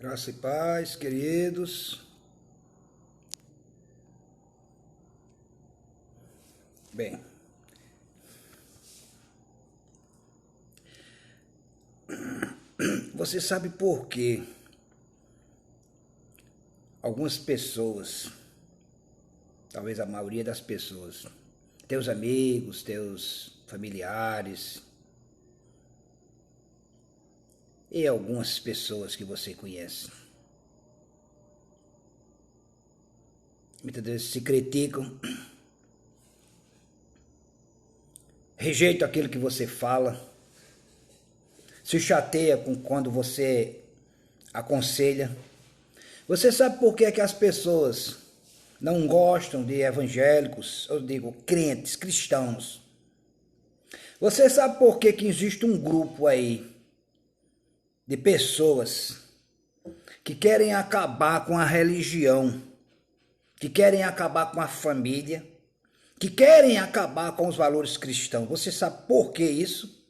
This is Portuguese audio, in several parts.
Graça e paz, queridos. Bem, você sabe por que algumas pessoas, talvez a maioria das pessoas, teus amigos, teus familiares e algumas pessoas que você conhece, muitas vezes se criticam, rejeitam aquilo que você fala, se chateia com quando você aconselha. Você sabe por que as pessoas não gostam de evangélicos, eu digo crentes, cristãos? Você sabe por que existe um grupo aí de pessoas que querem acabar com a religião, que querem acabar com a família, que querem acabar com os valores cristãos? Você sabe por que isso?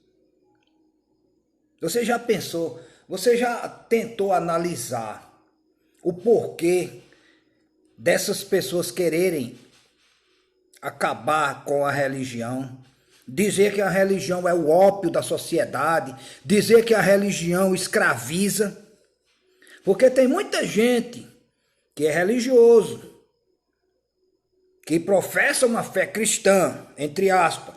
Você já pensou, você já tentou analisar o porquê dessas pessoas quererem acabar com a religião, dizer que a religião é o ópio da sociedade, dizer que a religião escraviza? Porque tem muita gente que é religioso, que professa uma fé cristã, entre aspas,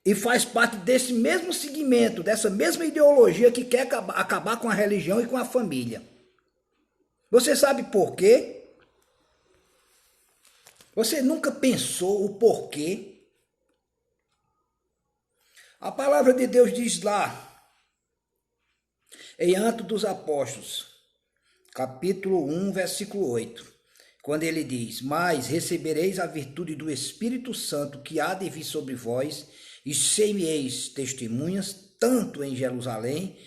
e faz parte desse mesmo segmento, dessa mesma ideologia que quer acabar com a religião e com a família. Você sabe por quê? Você nunca pensou o porquê? A palavra de Deus diz lá, em Atos dos Apóstolos, capítulo 1, versículo 8, quando ele diz: mas recebereis a virtude do Espírito Santo que há de vir sobre vós, e semeis testemunhas, tanto em Jerusalém,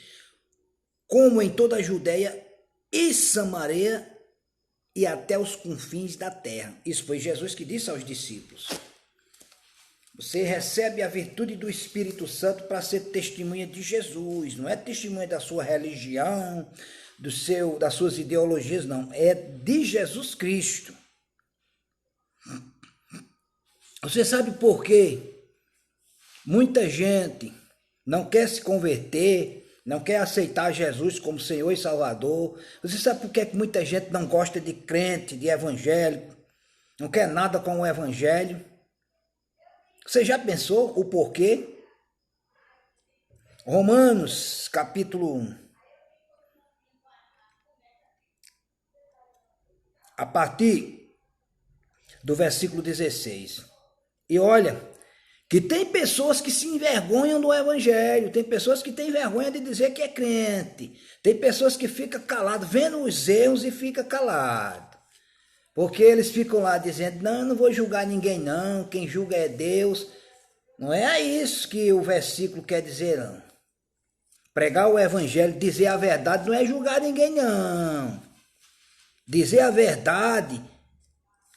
como em toda a Judéia e Samaria, e até os confins da terra. Isso foi Jesus que disse aos discípulos. Você recebe a virtude do Espírito Santo para ser testemunha de Jesus, não é testemunha da sua religião, das suas ideologias, não. É de Jesus Cristo. Você sabe por quê? Muita gente não quer se converter, não quer aceitar Jesus como Senhor e Salvador. Você sabe por que muita gente não gosta de crente, de evangélico, não quer nada com o evangelho? Você já pensou o porquê? Romanos, capítulo 1. A partir do versículo 16. E olha, que tem pessoas que se envergonham do evangelho, tem pessoas que têm vergonha de dizer que é crente, tem pessoas que ficam caladas, vendo os erros e ficam caladas, porque eles ficam lá dizendo: não, eu não vou julgar ninguém não, quem julga é Deus. Não é isso que o versículo quer dizer, não. Pregar o evangelho, dizer a verdade, não é julgar ninguém não. Dizer a verdade,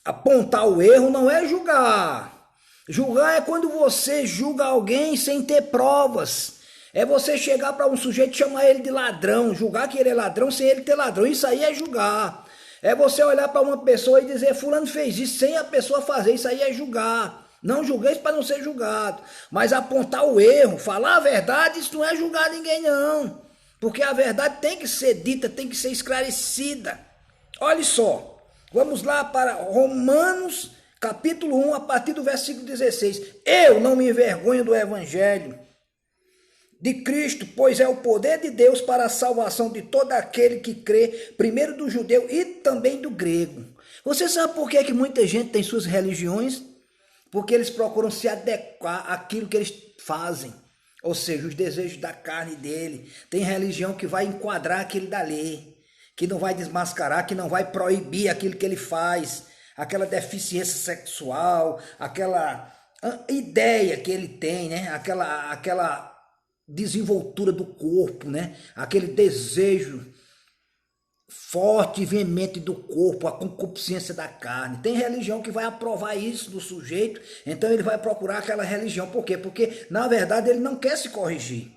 apontar o erro, não é julgar. Julgar é quando você julga alguém sem ter provas. É você chegar para um sujeito e chamar ele de ladrão, julgar que ele é ladrão sem ele ter ladrão. Isso aí é julgar. É você olhar para uma pessoa e dizer: fulano fez isso sem a pessoa fazer. Isso aí é julgar. Não julgueis para não ser julgado. Mas apontar o erro, falar a verdade, isso não é julgar ninguém não. Porque a verdade tem que ser dita, tem que ser esclarecida. Olha só, vamos lá para Romanos capítulo 1, a partir do versículo 16. Eu não me envergonho do evangelho de Cristo, pois é o poder de Deus para a salvação de todo aquele que crê, primeiro do judeu e também do grego. Você sabe por que muita gente tem suas religiões? Porque eles procuram se adequar àquilo que eles fazem, ou seja, os desejos da carne dele. Tem religião que vai enquadrar aquilo da lei, que não vai desmascarar, que não vai proibir aquilo que ele faz, aquela deficiência sexual, aquela ideia que ele tem, né? Aquela desenvoltura do corpo, né? Aquele desejo forte e veemente do corpo, a concupiscência da carne. Tem religião que vai aprovar isso do sujeito, então ele vai procurar aquela religião. Por quê? Porque, na verdade, ele não quer se corrigir.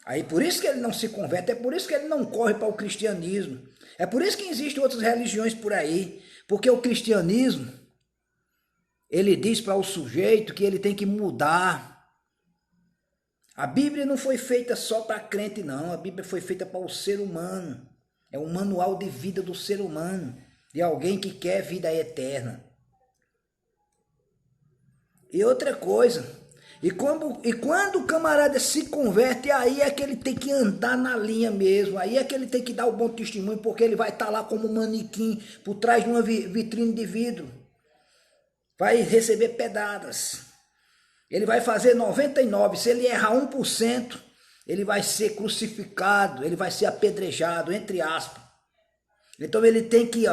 Aí por isso que ele não se converte, é por isso que ele não corre para o cristianismo. É por isso que existem outras religiões por aí. Porque o cristianismo, ele diz para o sujeito que ele tem que mudar. A Bíblia não foi feita só para crente, não. A Bíblia foi feita para o ser humano. É um manual de vida do ser humano, de alguém que quer vida eterna. E outra coisa, e quando o camarada se converte, aí é que ele tem que andar na linha mesmo, aí é que ele tem que dar o bom testemunho, porque ele vai estar lá como manequim, por trás de uma vitrine de vidro. Vai receber pedradas. Ele vai fazer 99%, se ele errar 1%, ele vai ser crucificado, ele vai ser apedrejado, entre aspas. Então ele tem que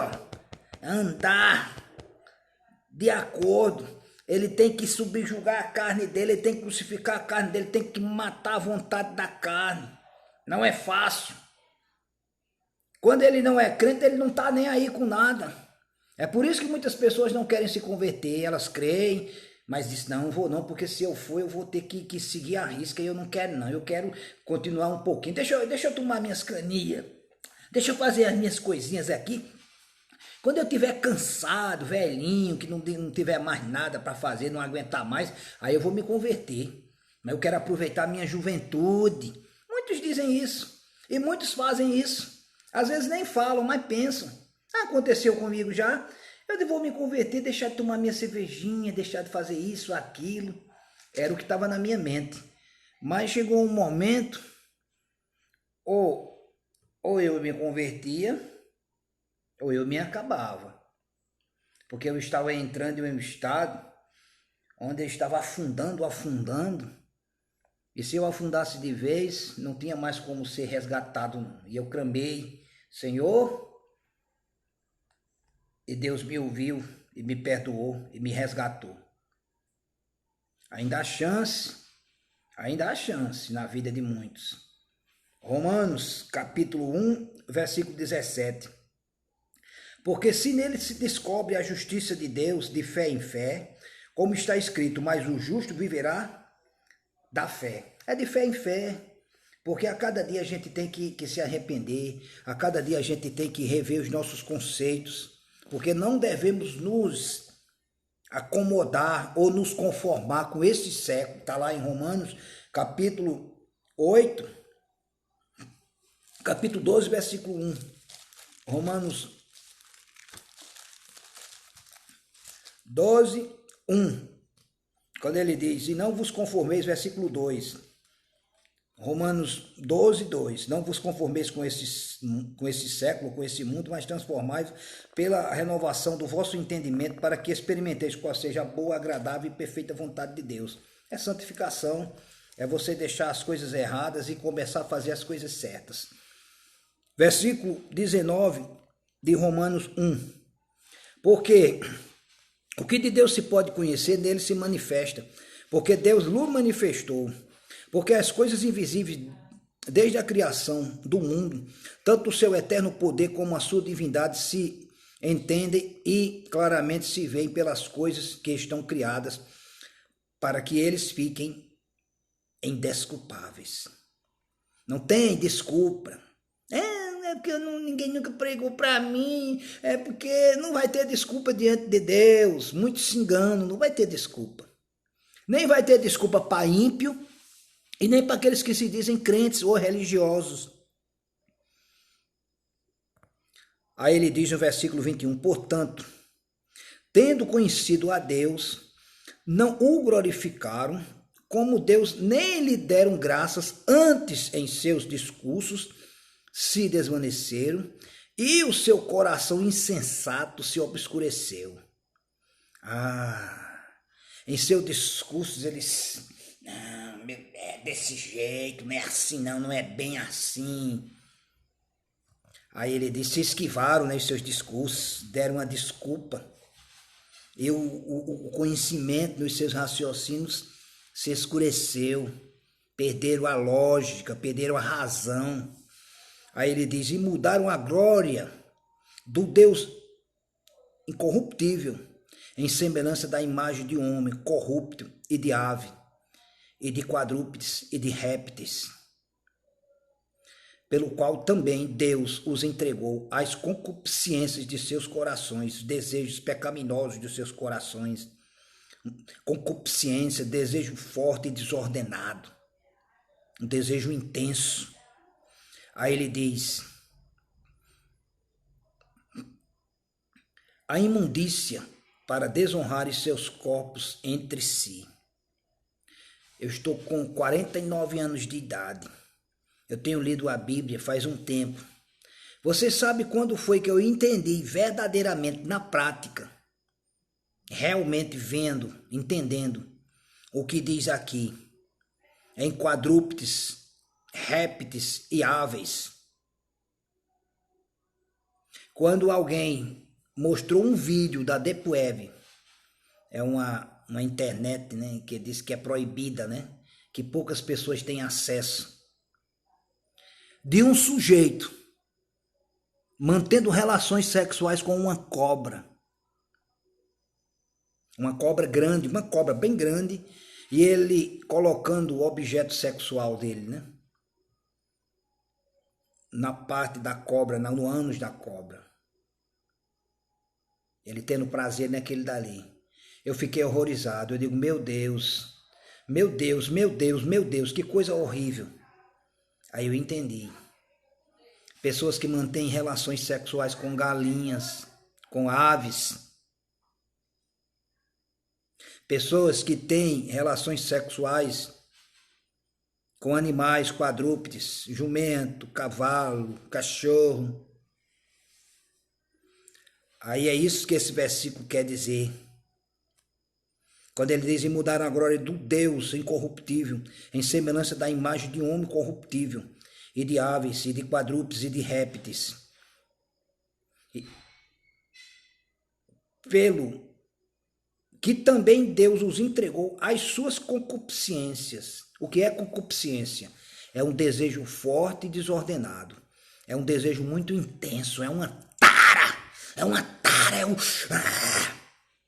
andar de acordo. Ele tem que subjugar a carne dele, ele tem que crucificar a carne dele, tem que matar a vontade da carne. Não é fácil. Quando ele não é crente, ele não está nem aí com nada. É por isso que muitas pessoas não querem se converter, elas creem, mas dizem, não vou não, porque se eu for, eu vou ter que seguir a risca e eu não quero não, eu quero continuar um pouquinho. Deixa eu tomar minhas caninhas, deixa eu fazer as minhas coisinhas aqui. Quando eu estiver cansado, velhinho, que não tiver mais nada para fazer, não aguentar mais, aí eu vou me converter. Mas eu quero aproveitar a minha juventude. Muitos dizem isso. E muitos fazem isso. Às vezes nem falam, mas pensam. Aconteceu comigo já. Eu vou me converter, deixar de tomar minha cervejinha, deixar de fazer isso, aquilo. Era o que estava na minha mente. Mas chegou um momento, ou eu me convertia, ou eu me acabava, porque eu estava entrando em um estado onde eu estava afundando, e se eu afundasse de vez, não tinha mais como ser resgatado, e eu clamei, Senhor, e Deus me ouviu, e me perdoou, e me resgatou. Ainda há chance na vida de muitos. Romanos, capítulo 1, versículo 17. Porque se nele se descobre a justiça de Deus de fé em fé, como está escrito, mas o justo viverá da fé. É de fé em fé, porque a cada dia a gente tem que se arrepender, a cada dia a gente tem que rever os nossos conceitos, porque não devemos nos acomodar ou nos conformar com esse século. Está lá em Romanos, capítulo 8, capítulo 12, versículo 1. Romanos 12, 1, quando ele diz, e não vos conformeis, versículo 2, Romanos 12, 2, não vos conformeis com esse século, com esse mundo, mas transformai pela renovação do vosso entendimento, para que experimenteis qual seja a boa, agradável e perfeita vontade de Deus. É santificação, é você deixar as coisas erradas e começar a fazer as coisas certas. Versículo 19 de Romanos 1, porque o que de Deus se pode conhecer, nele se manifesta, porque Deus lhe manifestou, porque as coisas invisíveis, desde a criação do mundo, tanto o seu eterno poder como a sua divindade se entendem e claramente se veem pelas coisas que estão criadas, para que eles fiquem indesculpáveis. Não tem desculpa. É porque ninguém nunca pregou para mim, é porque não vai ter desculpa diante de Deus, muitos se enganam, não vai ter desculpa. Nem vai ter desculpa para ímpio e nem para aqueles que se dizem crentes ou religiosos. Aí ele diz no versículo 21, portanto, tendo conhecido a Deus, não o glorificaram como Deus, nem lhe deram graças, antes em seus discursos se desvaneceram e o seu coração insensato se obscureceu. Em seus discursos eles, não, é desse jeito, não é assim não é bem assim. Aí ele diz, se esquivaram, né, os seus discursos, deram uma desculpa. E o conhecimento dos seus raciocínios se escureceu, perderam a lógica, perderam a razão. Aí ele diz, e mudaram a glória do Deus incorruptível, em semelhança da imagem de um homem corrupto e de ave, e de quadrúpedes e de répteis. pelo qual também Deus os entregou às concupiscências de seus corações, desejos pecaminosos de seus corações, concupiscência, desejo forte e desordenado, um desejo intenso. Aí ele diz: a imundícia para desonrar seus corpos entre si. Eu estou com 49 anos de idade. Eu tenho lido a Bíblia faz um tempo. Você sabe quando foi que eu entendi verdadeiramente na prática, realmente vendo, entendendo o que diz aqui, em quadrúpedes, répteis e aves? Quando alguém mostrou um vídeo da Deep Web, é uma internet, né, que diz que é proibida, né, que poucas pessoas têm acesso, de um sujeito mantendo relações sexuais com uma cobra grande, uma cobra bem grande, e ele colocando o objeto sexual dele, né, na parte da cobra, no ânus da cobra. Ele tendo prazer naquele dali. Eu fiquei horrorizado. Eu digo, meu Deus, meu Deus, meu Deus, meu Deus, que coisa horrível. Aí eu entendi. Pessoas que mantêm relações sexuais com galinhas, com aves. Pessoas que têm relações sexuais com animais quadrúpedes, jumento, cavalo, cachorro. Aí é isso que esse versículo quer dizer. Quando ele diz: e mudaram a glória do Deus incorruptível, em semelhança da imagem de um homem corruptível, e de aves, e de quadrúpedes, e de répteis. Pelo que também Deus os entregou às suas concupiscências. O que é concupiscência? É um desejo forte e desordenado. É um desejo muito intenso, é uma tara,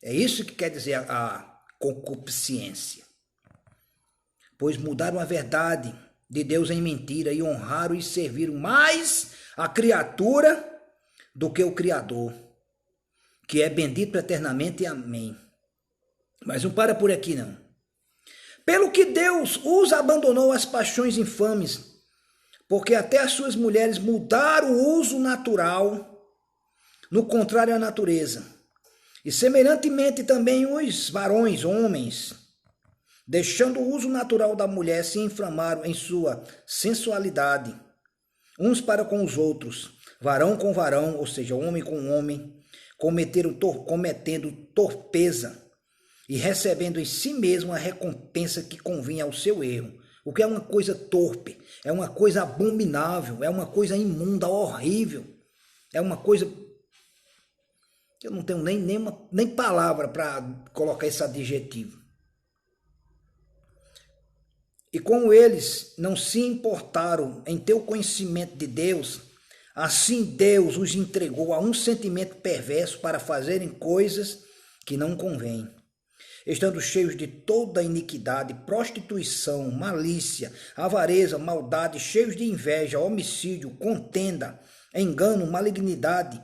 é isso que quer dizer a concupiscência. Pois mudaram a verdade de Deus em mentira e honraram e serviram mais a criatura do que o Criador, que é bendito eternamente. Amém. Mas não para por aqui, não. Pelo que Deus os abandonou às paixões infames, porque até as suas mulheres mudaram o uso natural, no contrário à natureza. E semelhantemente também os varões, homens, deixando o uso natural da mulher, se inflamaram em sua sensualidade, uns para com os outros, varão com varão, ou seja, homem com homem, cometendo torpeza e recebendo em si mesmo a recompensa que convinha ao seu erro. O que é uma coisa torpe, é uma coisa abominável, é uma coisa imunda, horrível, é uma coisa... Eu não tenho nem palavra para colocar esse adjetivo. E como eles não se importaram em ter o conhecimento de Deus, assim Deus os entregou a um sentimento perverso para fazerem coisas que não convêm. Estando cheios de toda iniquidade, prostituição, malícia, avareza, maldade, cheios de inveja, homicídio, contenda, engano, malignidade,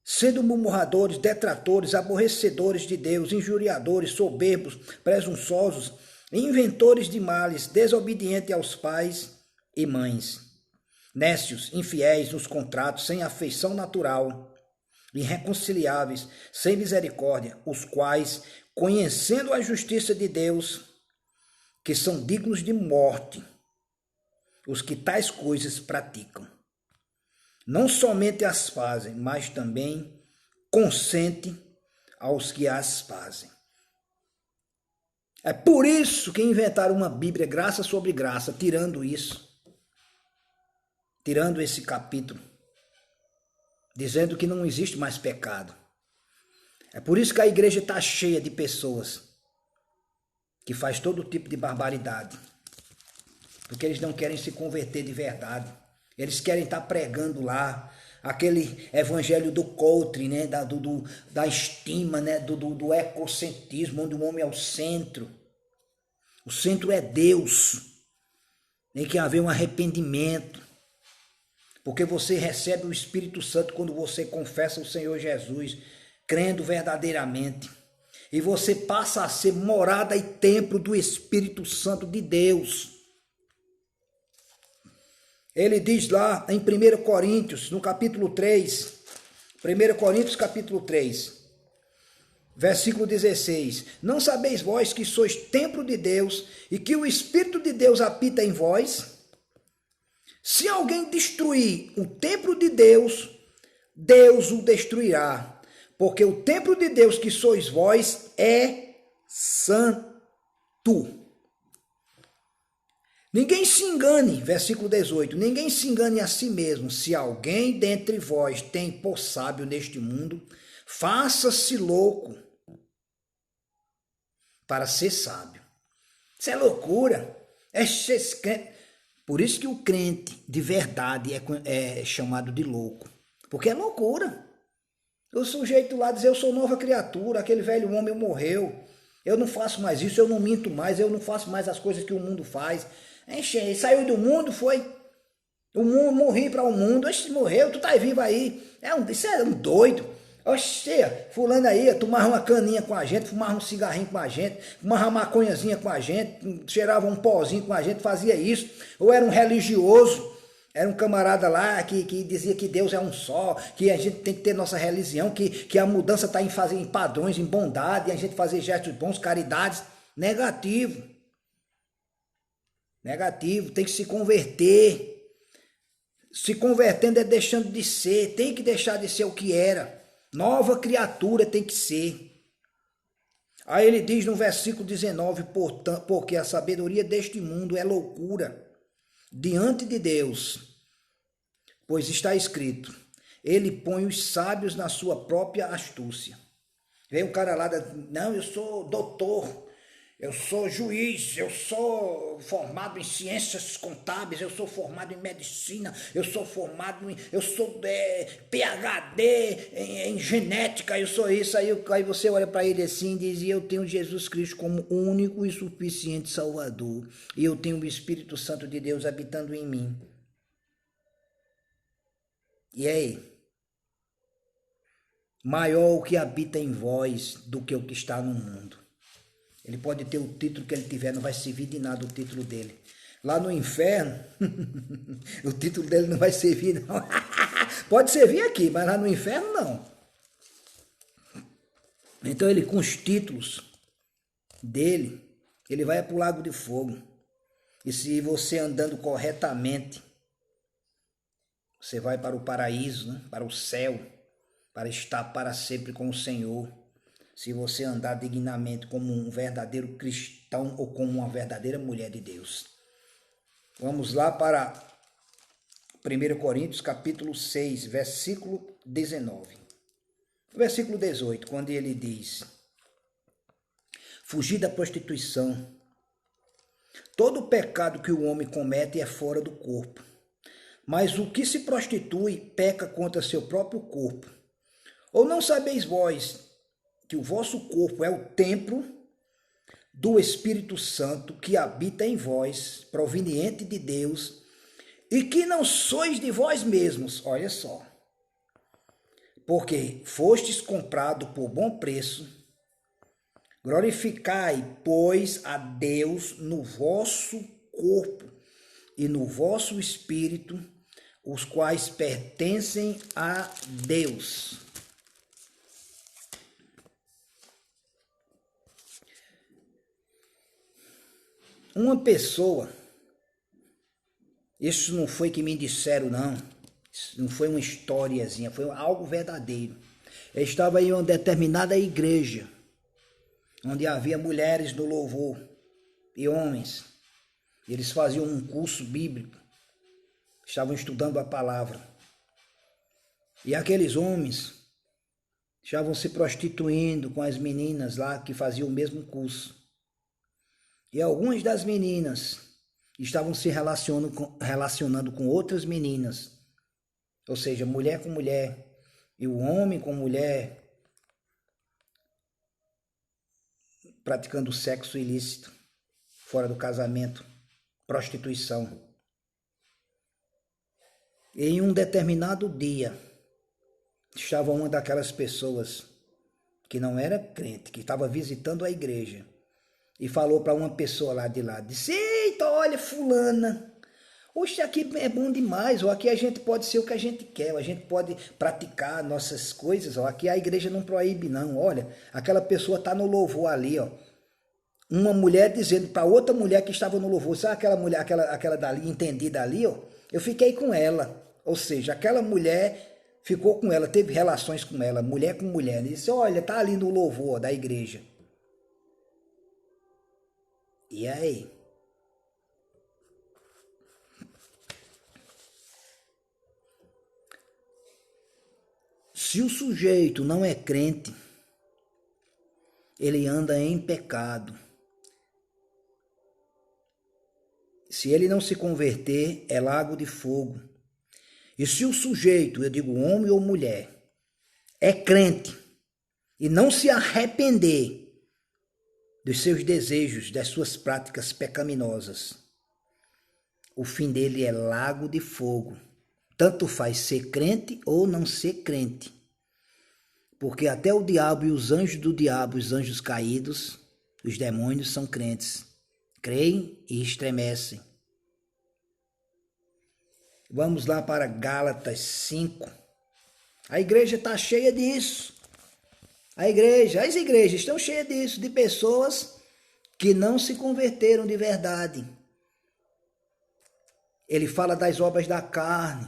sendo murmuradores, detratores, aborrecedores de Deus, injuriadores, soberbos, presunçosos, inventores de males, desobedientes aos pais e mães, nécios, infiéis nos contratos, sem afeição natural, irreconciliáveis, sem misericórdia, os quais, conhecendo a justiça de Deus, que são dignos de morte, os que tais coisas praticam. Não somente as fazem, mas também consentem aos que as fazem. É por isso que inventaram uma Bíblia, graça sobre graça, tirando isso, tirando esse capítulo, dizendo que não existe mais pecado. É por isso que a igreja está cheia de pessoas que faz todo tipo de barbaridade, porque eles não querem se converter de verdade. Eles querem estar pregando lá aquele evangelho do coutre, né? da estima, né? do ecocentrismo, onde o homem é o centro. O centro é Deus. Tem que haver um arrependimento. Porque você recebe o Espírito Santo quando você confessa o Senhor Jesus, crendo verdadeiramente. E você passa a ser morada e templo do Espírito Santo de Deus. Ele diz lá em 1 Coríntios, no capítulo 3, 1 Coríntios capítulo 3, versículo 16. Não sabeis vós que sois templo de Deus e que o Espírito de Deus habita em vós? Se alguém destruir o templo de Deus, Deus o destruirá, porque o templo de Deus que sois vós é santo. Ninguém se engane, versículo 18, ninguém se engane a si mesmo. Se alguém dentre vós tem por sábio neste mundo, faça-se louco para ser sábio. Isso é loucura. Por isso que o crente de verdade é chamado de louco. Porque é loucura. O sujeito lá diz, eu sou nova criatura, aquele velho homem morreu. Eu não faço mais isso, eu não minto mais, eu não faço mais as coisas que o mundo faz. Enche, saiu do mundo, foi. O mundo, morri para o mundo. Oxe, morreu, tu tá vivo aí. Isso é um doido. Oxe, fulano aí, tomava uma caninha com a gente, fumava um cigarrinho com a gente, fumava uma maconhazinha com a gente, cheirava um pozinho com a gente, fazia isso. Ou era um religioso, era um camarada lá que dizia que Deus é um só, que a gente tem que ter nossa religião, que a mudança está em fazer em padrões, em bondade, a gente fazer gestos bons, caridades. Negativo. Negativo, tem que se converter. Se convertendo é deixando de ser, tem que deixar de ser o que era. Nova criatura tem que ser. Aí ele diz no versículo 19, portanto, porque a sabedoria deste mundo é loucura diante de Deus, pois está escrito, ele põe os sábios na sua própria astúcia. Vem um cara lá, não, eu sou doutor, eu sou juiz, eu sou formado em ciências contábeis, eu sou formado em medicina, eu sou PhD em genética, eu sou isso. Aí você olha para ele assim e diz, eu tenho Jesus Cristo como único e suficiente Salvador, e eu tenho o Espírito Santo de Deus habitando em mim. E aí? Maior o que habita em vós do que o que está no mundo. Ele pode ter o título que ele tiver, não vai servir de nada o título dele. Lá no inferno, o título dele não vai servir, não. Pode servir aqui, mas lá no inferno, não. Então ele, com os títulos dele, ele vai para o lago de fogo. E se você andando corretamente, você vai para o paraíso, né? Para o céu, para estar para sempre com o Senhor. Se você andar dignamente como um verdadeiro cristão ou como uma verdadeira mulher de Deus. Vamos lá para 1 Coríntios capítulo 6, versículo 19. Versículo 18, quando ele diz, fugir da prostituição. Todo pecado que o homem comete é fora do corpo, mas o que se prostitui peca contra seu próprio corpo. Ou não sabeis vós que o vosso corpo é o templo do Espírito Santo que habita em vós, proveniente de Deus, e que não sois de vós mesmos, olha só, porque fostes comprado por bom preço. Glorificai, pois, a Deus no vosso corpo e no vosso espírito, os quais pertencem a Deus. Uma pessoa, isso não foi que me disseram, não, isso não foi uma historiazinha, foi algo verdadeiro. Eu estava em uma determinada igreja, onde havia mulheres no louvor e homens. Eles faziam um curso bíblico, estavam estudando a palavra. E aqueles homens estavam se prostituindo com as meninas lá que faziam o mesmo curso. E algumas das meninas estavam se relacionando com outras meninas, ou seja, mulher com mulher, e o homem com mulher, praticando sexo ilícito, fora do casamento, prostituição. Em um determinado dia, estava uma daquelas pessoas que não era crente, que estava visitando a igreja, e falou para uma pessoa lá de lá, disse, eita, olha fulana, oxe, aqui é bom demais, ó, aqui a gente pode ser o que a gente quer, ó, a gente pode praticar nossas coisas, ó, aqui a igreja não proíbe não, olha, aquela pessoa está no louvor ali, ó, uma mulher dizendo para outra mulher que estava no louvor, sabe aquela mulher, aquela dali, entendida ali, ó, eu fiquei com ela, ou seja, aquela mulher ficou com ela, teve relações com ela, mulher com mulher, e disse, olha, tá ali no louvor da igreja. E aí? Se o sujeito não é crente, ele anda em pecado. Se ele não se converter, é lago de fogo. E se o sujeito, eu digo homem ou mulher, é crente e não se arrepender dos seus desejos, das suas práticas pecaminosas, o fim dele é lago de fogo. Tanto faz ser crente ou não ser crente. Porque até o diabo e os anjos do diabo, os anjos caídos, os demônios são crentes. Creem e estremecem. Vamos lá para Gálatas 5. A igreja está cheia disso. As igrejas estão cheias disso, de pessoas que não se converteram de verdade. Ele fala das obras da carne.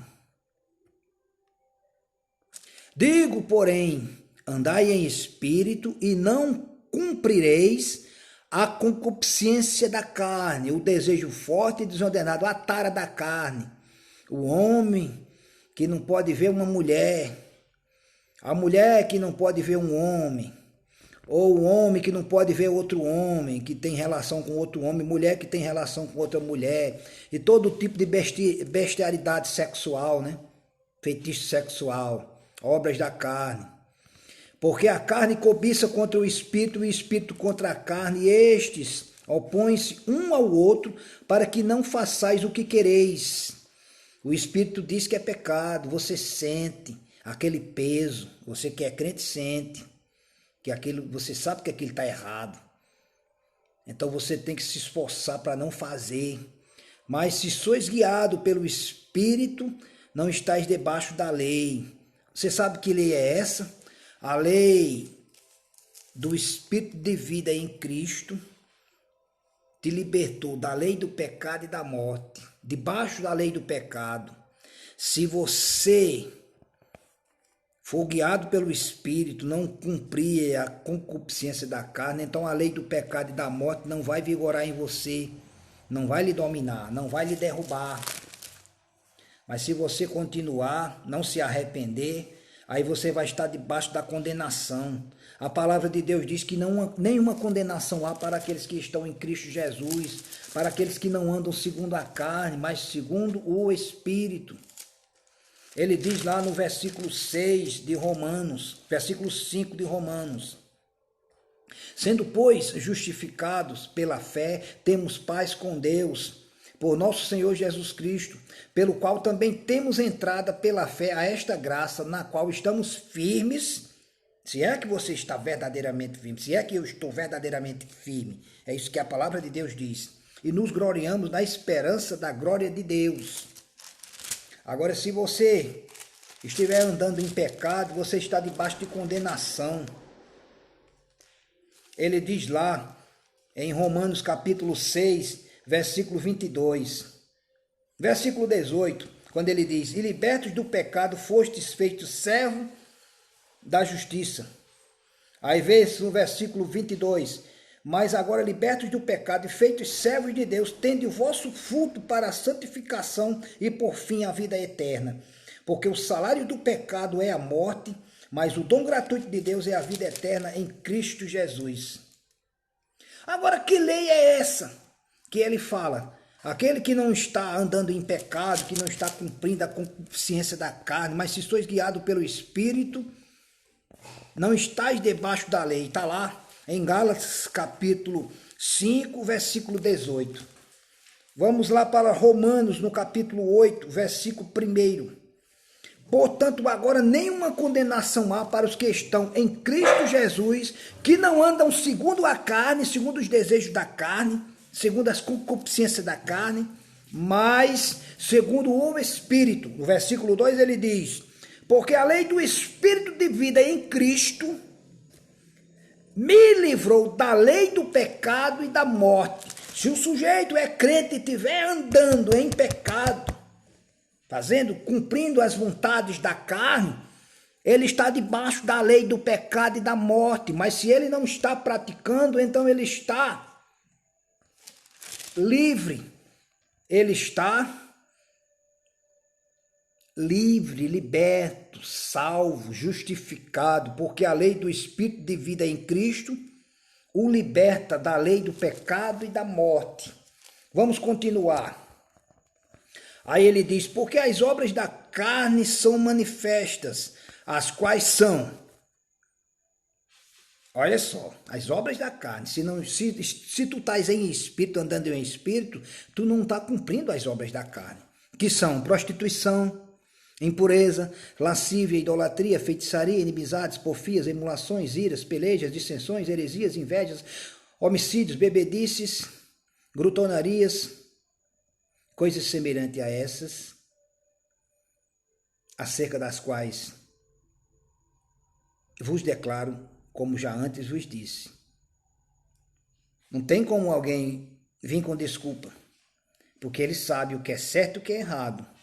Digo, porém, andai em espírito e não cumprireis a concupiscência da carne, o desejo forte e desordenado, a tara da carne. O homem que não pode ver uma mulher, a mulher que não pode ver um homem, ou o homem que não pode ver outro homem, que tem relação com outro homem, mulher que tem relação com outra mulher, e todo tipo de bestialidade sexual, né? Feitiço sexual, obras da carne. Porque a carne cobiça contra o espírito e o espírito contra a carne, e estes opõem-se um ao outro para que não façais o que quereis. O espírito diz que é pecado, você sente aquele peso, você que é crente sente que aquilo, você sabe que aquilo está errado. Então você tem que se esforçar para não fazer. Mas se sois guiado pelo espírito, não estáis debaixo da lei. Você sabe que lei é essa? A lei do espírito de vida em Cristo te libertou da lei do pecado e da morte, debaixo da lei do pecado. Se você for guiado pelo Espírito, não cumprir a concupiscência da carne, então a lei do pecado e da morte não vai vigorar em você, não vai lhe dominar, não vai lhe derrubar. Mas se você continuar, não se arrepender, aí você vai estar debaixo da condenação. A palavra de Deus diz que nenhuma condenação há para aqueles que estão em Cristo Jesus, para aqueles que não andam segundo a carne, mas segundo o Espírito. Ele diz lá no versículo 6 de Romanos, versículo 5 de Romanos: sendo, pois, justificados pela fé, temos paz com Deus, por nosso Senhor Jesus Cristo, pelo qual também temos entrada pela fé a esta graça, na qual estamos firmes. Se é que você está verdadeiramente firme, se é que eu estou verdadeiramente firme, é isso que a palavra de Deus diz. E nos gloriamos na esperança da glória de Deus. Agora, se você estiver andando em pecado, você está debaixo de condenação. Ele diz lá, em Romanos capítulo 6, versículo 22, versículo 18, quando ele diz: e libertos do pecado, fostes feitos servo da justiça. Aí vê no versículo 22, mas agora libertos do pecado e feitos servos de Deus, tende o vosso fruto para a santificação e por fim a vida eterna. Porque o salário do pecado é a morte, mas o dom gratuito de Deus é a vida eterna em Cristo Jesus. Agora, que lei é essa que ele fala? Aquele que não está andando em pecado, que não está cumprindo a concupiscência da carne, mas se sois guiado pelo Espírito, não estáis debaixo da lei. Está lá em Gálatas capítulo 5, versículo 18. Vamos lá para Romanos, no capítulo 8, versículo 1. Portanto, agora nenhuma condenação há para os que estão em Cristo Jesus, que não andam segundo a carne, segundo os desejos da carne, segundo as concupiscências da carne, mas segundo o Espírito. No versículo 2 ele diz: porque a lei do Espírito de vida em Cristo me livrou da lei do pecado e da morte. Se o sujeito é crente e estiver andando em pecado, cumprindo as vontades da carne, ele está debaixo da lei do pecado e da morte. Mas se ele não está praticando, então ele está livre. Ele está livre, liberto, salvo, justificado, porque a lei do Espírito de vida em Cristo o liberta da lei do pecado e da morte. Vamos continuar. Aí ele diz: porque as obras da carne são manifestas, as quais são. Olha só, as obras da carne. Se tu estás em espírito, andando em espírito, tu não está cumprindo as obras da carne, que são prostituição, impureza, lascívia, idolatria, feitiçaria, inimizades, porfias, emulações, iras, pelejas, dissensões, heresias, invejas, homicídios, bebedices, glutonarias, coisas semelhantes a essas, acerca das quais vos declaro, como já antes vos disse. Não tem como alguém vir com desculpa, porque ele sabe o que é certo e o que é errado.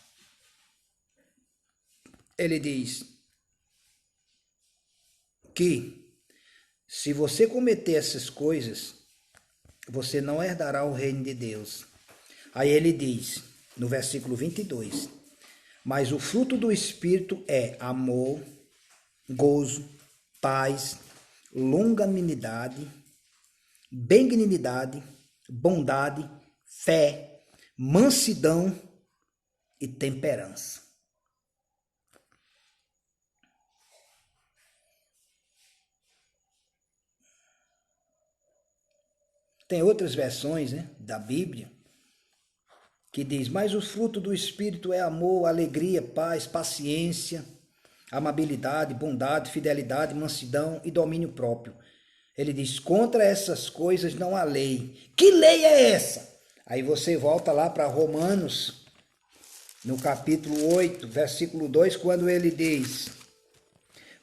Ele diz que se você cometer essas coisas, você não herdará o reino de Deus. Aí ele diz, no versículo 22, mas o fruto do Espírito é amor, gozo, paz, longanimidade, benignidade, bondade, fé, mansidão e temperança. Tem outras versões, da Bíblia que diz: mas o fruto do Espírito é amor, alegria, paz, paciência, amabilidade, bondade, fidelidade, mansidão e domínio próprio. Ele diz: contra essas coisas não há lei. Que lei é essa? Aí você volta lá para Romanos, no capítulo 8, versículo 2, quando ele diz: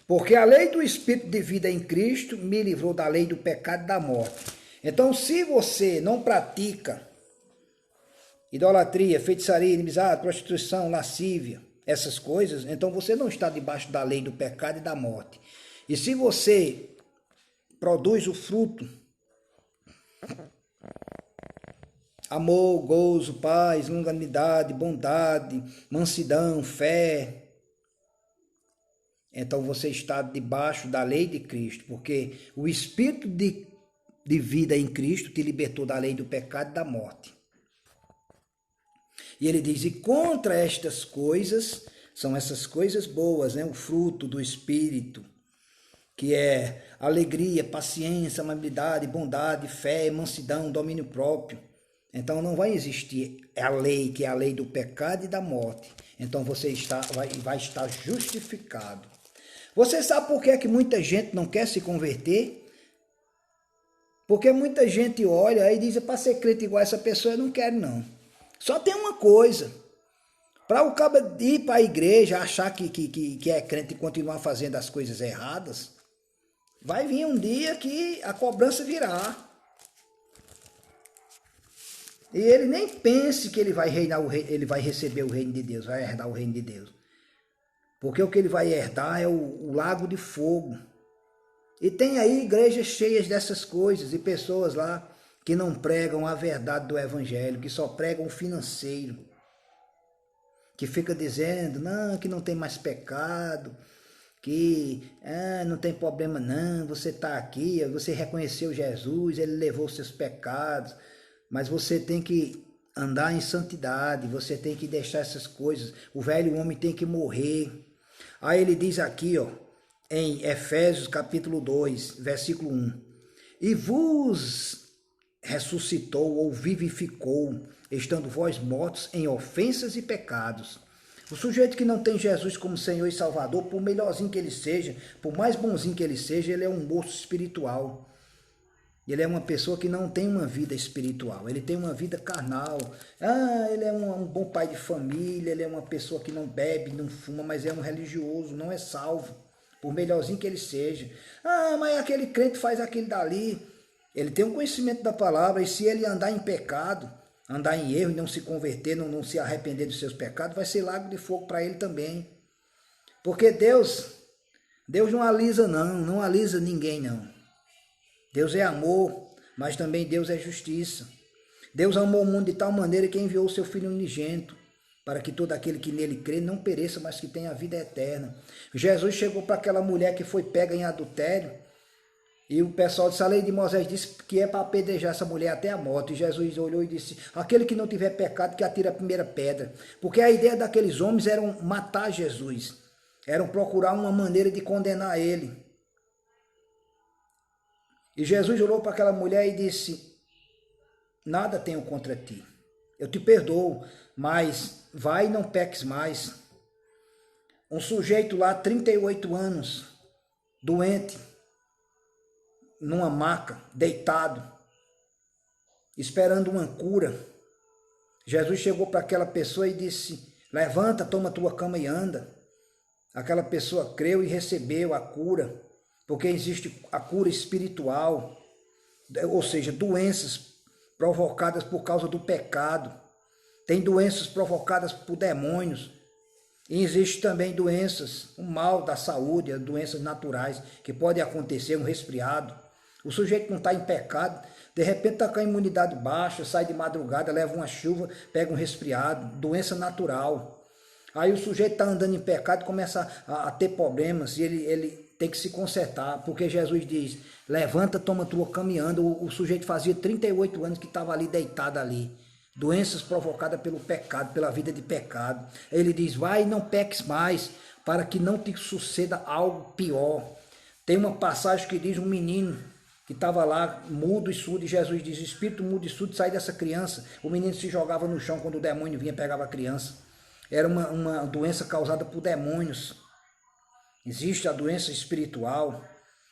porque a lei do Espírito de vida em Cristo me livrou da lei do pecado e da morte. Então, se você não pratica idolatria, feitiçaria, inimizade, prostituição, lascívia, essas coisas, então você não está debaixo da lei do pecado e da morte. E se você produz o fruto, amor, gozo, paz, longanimidade, bondade, mansidão, fé, então você está debaixo da lei de Cristo, porque o Espírito de vida em Cristo te libertou da lei do pecado e da morte. E ele diz: e contra estas coisas, são essas coisas boas, o fruto do Espírito, que é alegria, paciência, amabilidade, bondade, fé, mansidão, domínio próprio. Então não vai existir a lei, que é a lei do pecado e da morte. Então você vai estar justificado. Você sabe por que muita gente não quer se converter? Porque muita gente olha e diz: para ser crente igual essa pessoa eu não quero não. Só tem uma coisa: para o cara ir para a igreja, achar que é crente e continuar fazendo as coisas erradas, vai vir um dia que a cobrança virá. E ele nem pense que ele vai ele vai receber o reino de Deus, vai herdar o reino de Deus. Porque o que ele vai herdar é o lago de fogo. E tem aí igrejas cheias dessas coisas e pessoas lá que não pregam a verdade do evangelho, que só pregam o financeiro, que fica dizendo não, que não tem mais pecado, que não tem problema não, você está aqui, você reconheceu Jesus, ele levou os seus pecados, mas você tem que andar em santidade, você tem que deixar essas coisas, o velho homem tem que morrer. Aí ele diz aqui, em Efésios capítulo 2, versículo 1, e vos ressuscitou ou vivificou, estando vós mortos em ofensas e pecados. O sujeito que não tem Jesus como Senhor e Salvador, por melhorzinho que ele seja, por mais bonzinho que ele seja, ele é um morto espiritual. Ele é uma pessoa que não tem uma vida espiritual, ele tem uma vida carnal. Ele é um bom pai de família, ele é uma pessoa que não bebe, não fuma, mas é um religioso, não é salvo, por melhorzinho que ele seja. Mas aquele crente faz aquilo dali. Ele tem um conhecimento da palavra, e se ele andar em pecado, andar em erro e não se converter, não se arrepender dos seus pecados, vai ser lago de fogo para ele também. Porque Deus não alisa não alisa ninguém não. Deus é amor, mas também Deus é justiça. Deus amou o mundo de tal maneira que enviou o seu Filho unigênito, para que todo aquele que nele crê não pereça, mas que tenha a vida eterna. Jesus chegou para aquela mulher que foi pega em adultério, e o pessoal disse, a lei de Moisés disse que é para apedrejar essa mulher até a morte. E Jesus olhou e disse, aquele que não tiver pecado, que atire a primeira pedra. Porque a ideia daqueles homens era matar Jesus, eram procurar uma maneira de condenar ele. E Jesus olhou para aquela mulher e disse, nada tenho contra ti, eu te perdoo, mas vai e não peques mais. Um sujeito lá, 38 anos, doente, numa maca, deitado, esperando uma cura. Jesus chegou para aquela pessoa e disse, levanta, toma tua cama e anda. Aquela pessoa creu e recebeu a cura, porque existe a cura espiritual, ou seja, doenças provocadas por causa do pecado. Tem doenças provocadas por demônios. E existe também doenças, o mal da saúde, doenças naturais, que podem acontecer, um resfriado. O sujeito não está em pecado, de repente está com a imunidade baixa, sai de madrugada, leva uma chuva, pega um resfriado, doença natural. Aí o sujeito está andando em pecado e começa a ter problemas, e ele tem que se consertar, porque Jesus diz, levanta, toma tua cama e anda. O sujeito fazia 38 anos que estava ali deitado ali. Doenças provocadas pelo pecado, pela vida de pecado. Ele diz, vai e não peques mais, para que não te suceda algo pior. Tem uma passagem que diz um menino que estava lá mudo e surdo, e Jesus diz, espírito mudo e surdo, sai dessa criança. O menino se jogava no chão quando o demônio vinha e pegava a criança. Era uma doença causada por demônios. Existe a doença espiritual,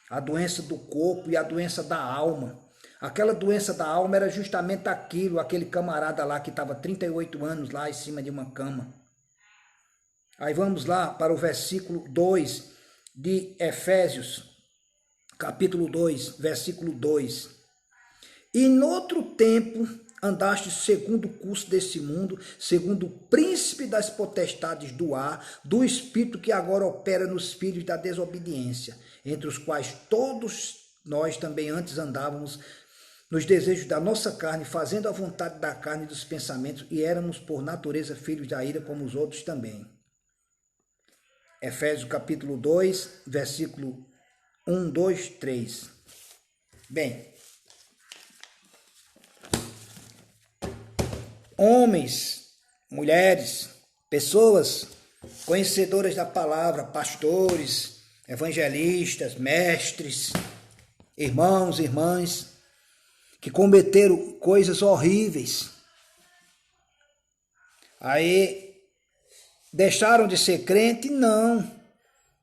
a doença do corpo e a doença da alma. Aquela doença da alma era justamente aquele camarada lá que estava 38 anos lá em cima de uma cama. Aí vamos lá para o versículo 2 de Efésios, capítulo 2, versículo 2. E noutro tempo andaste segundo o curso desse mundo, segundo o príncipe das potestades do ar, do espírito que agora opera nos filhos da desobediência, entre os quais todos nós também antes andávamos nos desejos da nossa carne, fazendo a vontade da carne e dos pensamentos, e éramos por natureza filhos da ira como os outros também. Efésios capítulo 2, versículo 1, 2, 3. Bem, homens, mulheres, pessoas conhecedoras da palavra, pastores, evangelistas, mestres, irmãos, irmãs, que cometeram coisas horríveis. Aí deixaram de ser crente? Não.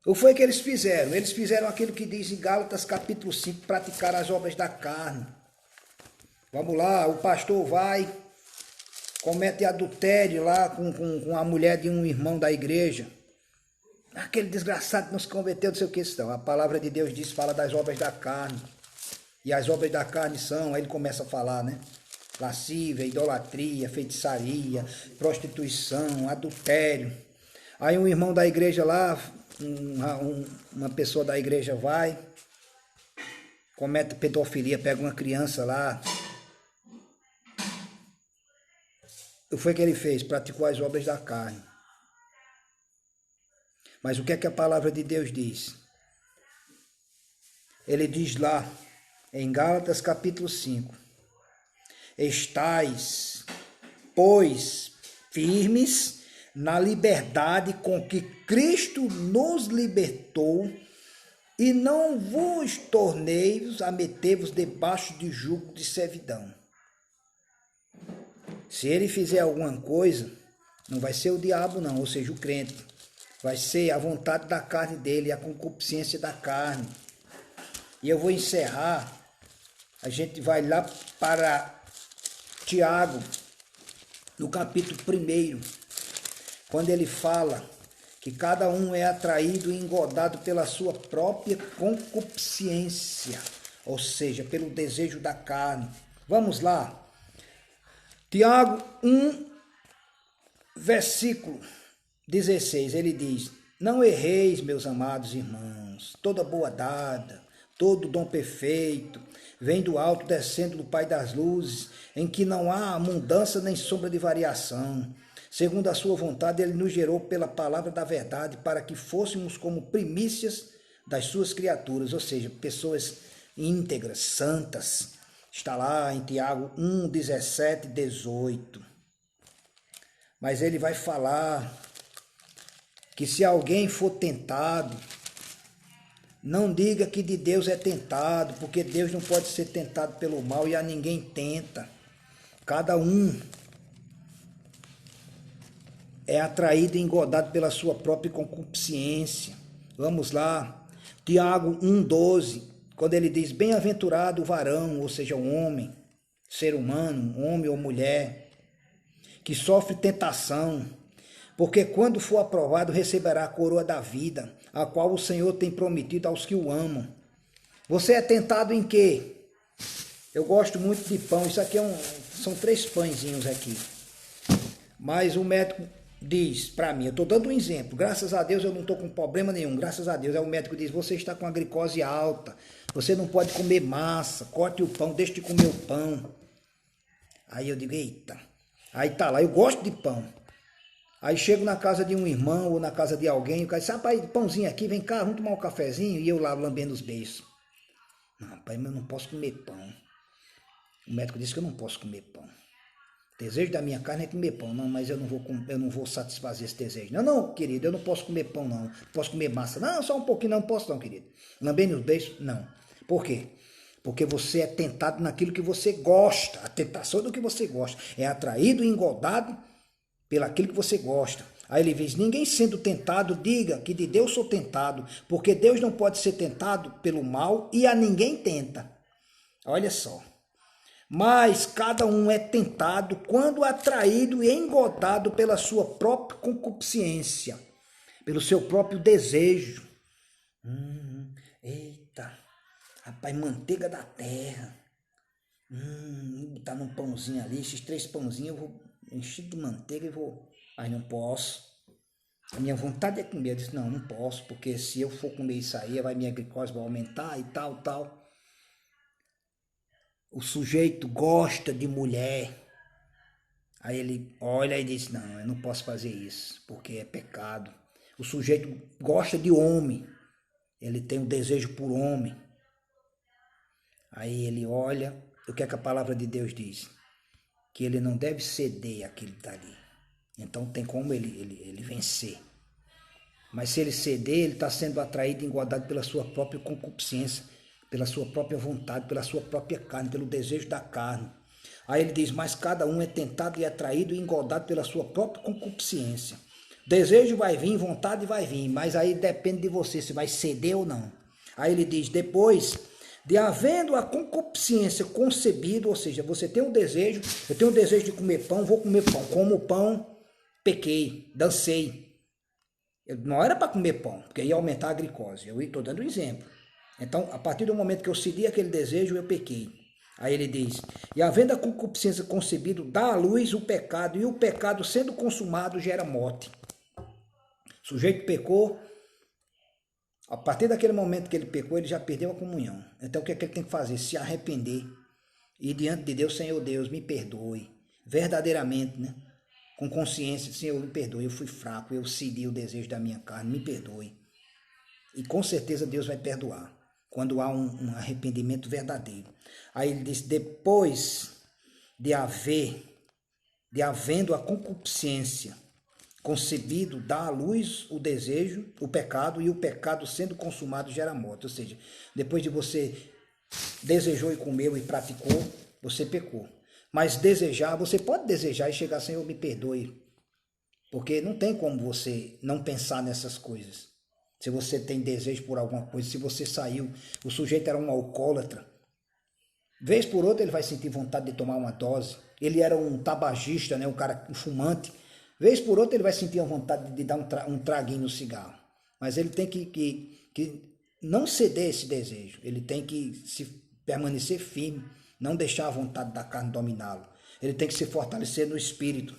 O que foi que eles fizeram? Eles fizeram aquilo que diz em Gálatas capítulo 5, praticar as obras da carne. Vamos lá, o pastor vai, comete adultério lá com a mulher de um irmão da igreja. Aquele desgraçado que não se converteu, não sei o que estão. A palavra de Deus diz, fala das obras da carne. E as obras da carne são, aí ele começa a falar, né? Lascívia, idolatria, feitiçaria, prostituição, adultério. Aí um irmão da igreja lá, uma pessoa da igreja vai, comete pedofilia, pega uma criança lá. O que foi que ele fez? Praticou as obras da carne. Mas o que é que a palavra de Deus diz? Ele diz lá, em Gálatas capítulo 5, estais, pois, firmes na liberdade com que Cristo nos libertou, e não vos torneis a meter-vos debaixo de jugo de servidão. Se ele fizer alguma coisa, não vai ser o diabo não, ou seja, o crente. Vai ser a vontade da carne dele, a concupiscência da carne. E eu vou encerrar, a gente vai lá para Tiago, no capítulo 1, quando ele fala que cada um é atraído e engodado pela sua própria concupiscência, ou seja, pelo desejo da carne. Vamos lá. Tiago 1, versículo 16, ele diz: não erreis, meus amados irmãos, toda boa dada, todo dom perfeito, vem do alto, descendo do Pai das luzes, em que não há mudança nem sombra de variação. Segundo a sua vontade, ele nos gerou pela palavra da verdade, para que fôssemos como primícias das suas criaturas, ou seja, pessoas íntegras, santas. Está lá em Tiago 1, 17, 18. Mas ele vai falar que se alguém for tentado, não diga que de Deus é tentado, porque Deus não pode ser tentado pelo mal e a ninguém tenta. Cada um é atraído e engodado pela sua própria concupiscência. Vamos lá, Tiago 1,12, quando ele diz: bem-aventurado o varão, ou seja, o homem, ser humano, homem ou mulher, que sofre tentação, porque quando for aprovado receberá a coroa da vida, a qual o Senhor tem prometido aos que o amam. Você é tentado em quê? Eu gosto muito de pão, isso aqui são 3 pãezinhos aqui. Mas o médico diz para mim, eu estou dando um exemplo, graças a Deus eu não estou com problema nenhum, graças a Deus. Aí o médico diz: você está com a glicose alta, você não pode comer massa, corte o pão, deixe de comer o pão. Aí eu digo: eita, aí tá lá, eu gosto de pão. Aí chego na casa de um irmão ou na casa de alguém, o cara diz: rapaz, pãozinho aqui, vem cá, vamos tomar um cafezinho, e eu lá lambendo os beiços. Não, rapaz, mas eu não posso comer pão. O médico disse que eu não posso comer pão. O desejo da minha carne é comer pão. Não, mas eu não vou satisfazer esse desejo. Não, não, querido, eu não posso comer pão, não. Posso comer massa. Não, só um pouquinho, não posso não, querido. Lambendo os beiços, não. Por quê? Porque você é tentado naquilo que você gosta. A tentação do que você gosta. É atraído e engodado pelaquilo que você gosta. Aí ele diz: ninguém sendo tentado, diga que de Deus sou tentado, porque Deus não pode ser tentado pelo mal e a ninguém tenta. Olha só. Mas cada um é tentado quando atraído e engodado pela sua própria concupiscência, pelo seu próprio desejo. Eita, rapaz, manteiga da terra. Tá num pãozinho ali, esses 3 pãozinhos eu vou encher de manteiga e vou. Aí não posso. A minha vontade é comer. Eu disse: não posso, porque se eu for comer isso aí, minha glicose vai aumentar e tal. O sujeito gosta de mulher. Aí ele olha e diz: não, eu não posso fazer isso, porque é pecado. O sujeito gosta de homem. Ele tem um desejo por homem. Aí ele olha, o que é que a palavra de Deus diz? Que ele não deve ceder àquilo dali. Então tem como ele vencer. Mas se ele ceder, ele está sendo atraído e engodado pela sua própria concupiscência, pela sua própria vontade, pela sua própria carne, pelo desejo da carne. Aí ele diz: mas cada um é tentado e atraído e engodado pela sua própria concupiscência. Desejo vai vir, vontade vai vir, mas aí depende de você se vai ceder ou não. Aí ele diz: depois de havendo a concupiscência concebido, ou seja, você tem um desejo, eu tenho um desejo de comer pão, vou comer pão. Como pão, pequei, dancei. Eu não era para comer pão, porque ia aumentar a glicose. Eu estou dando um exemplo. Então, a partir do momento que eu cedi aquele desejo, eu pequei. Aí ele diz: e havendo a concupiscência concebido, dá à luz o pecado, e o pecado sendo consumado gera morte. O sujeito pecou, a partir daquele momento que ele pecou, ele já perdeu a comunhão. Então o que é que ele tem que fazer? Se arrepender. E diante de Deus: Senhor Deus, me perdoe. Verdadeiramente, né? Com consciência: Senhor, me perdoe, eu fui fraco, eu cedi o desejo da minha carne, me perdoe. E com certeza Deus vai perdoar, quando há um arrependimento verdadeiro. Aí ele diz: depois de havendo a concupiscência concebido dá à luz o desejo, o pecado, e o pecado sendo consumado gera morte. Ou seja, depois de você desejou e comeu e praticou, você pecou. Mas desejar, você pode desejar e chegar, Senhor, me perdoe. Porque não tem como você não pensar nessas coisas. Se você tem desejo por alguma coisa, se você saiu, o sujeito era um alcoólatra, vez por outra ele vai sentir vontade de tomar uma dose. Ele era um tabagista, né, um fumante. Vez por outra ele vai sentir a vontade de dar um traguinho no cigarro. Mas ele tem que não ceder esse desejo. Ele tem que permanecer firme, não deixar a vontade da carne dominá-lo. Ele tem que se fortalecer no espírito.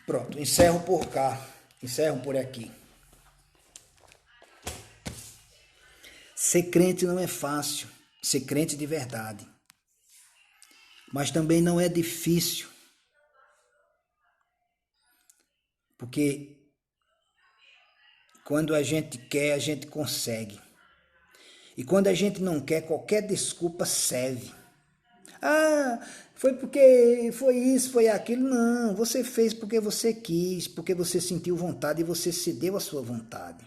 Pronto, encerro por cá. Encerro por aqui. Ser crente não é fácil, ser crente de verdade. Mas também não é difícil. Porque quando a gente quer, a gente consegue. E quando a gente não quer, qualquer desculpa serve. Ah, foi porque foi isso, foi aquilo. Não, você fez porque você quis, porque você sentiu vontade e você cedeu a sua vontade.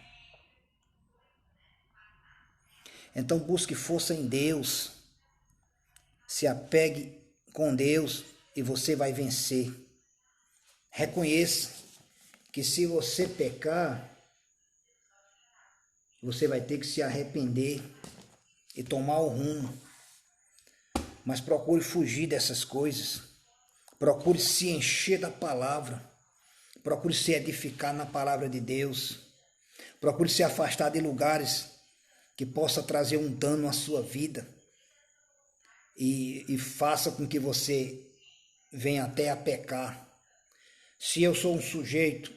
Então busque força em Deus, se apegue com Deus e você vai vencer. Reconheça que se você pecar, você vai ter que se arrepender e tomar o rumo. Mas procure fugir dessas coisas. Procure se encher da palavra. Procure se edificar na palavra de Deus. Procure se afastar de lugares que possa trazer um dano à sua vida. E faça com que você venha até a pecar. Se eu sou um sujeito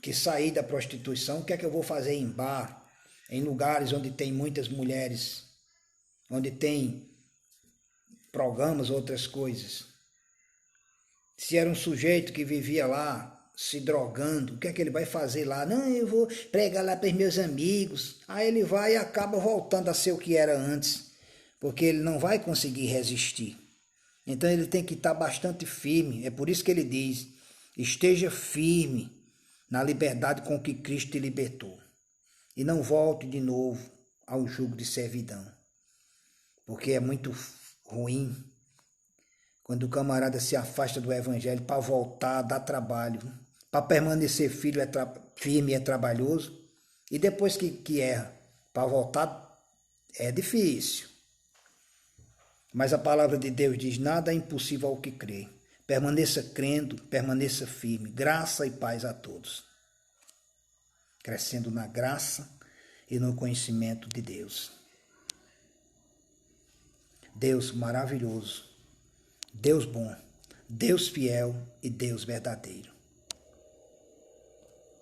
que saí da prostituição, o que é que eu vou fazer em bar, em lugares onde tem muitas mulheres, onde tem programas, outras coisas? Se era um sujeito que vivia lá se drogando, o que é que ele vai fazer lá? Não, eu vou pregar lá para os meus amigos. Aí ele vai e acaba voltando a ser o que era antes, porque ele não vai conseguir resistir. Então ele tem que estar bastante firme. É por isso que ele diz: esteja firme na liberdade com que Cristo te libertou. E não volte de novo ao jugo de servidão. Porque é muito ruim quando o camarada se afasta do evangelho para voltar, dá trabalho. Para permanecer firme é trabalhoso. E depois que erra, para voltar é difícil. Mas a palavra de Deus diz: nada é impossível ao que crê. Permaneça crendo, permaneça firme. Graça e paz a todos. Crescendo na graça e no conhecimento de Deus. Deus maravilhoso, Deus bom, Deus fiel e Deus verdadeiro.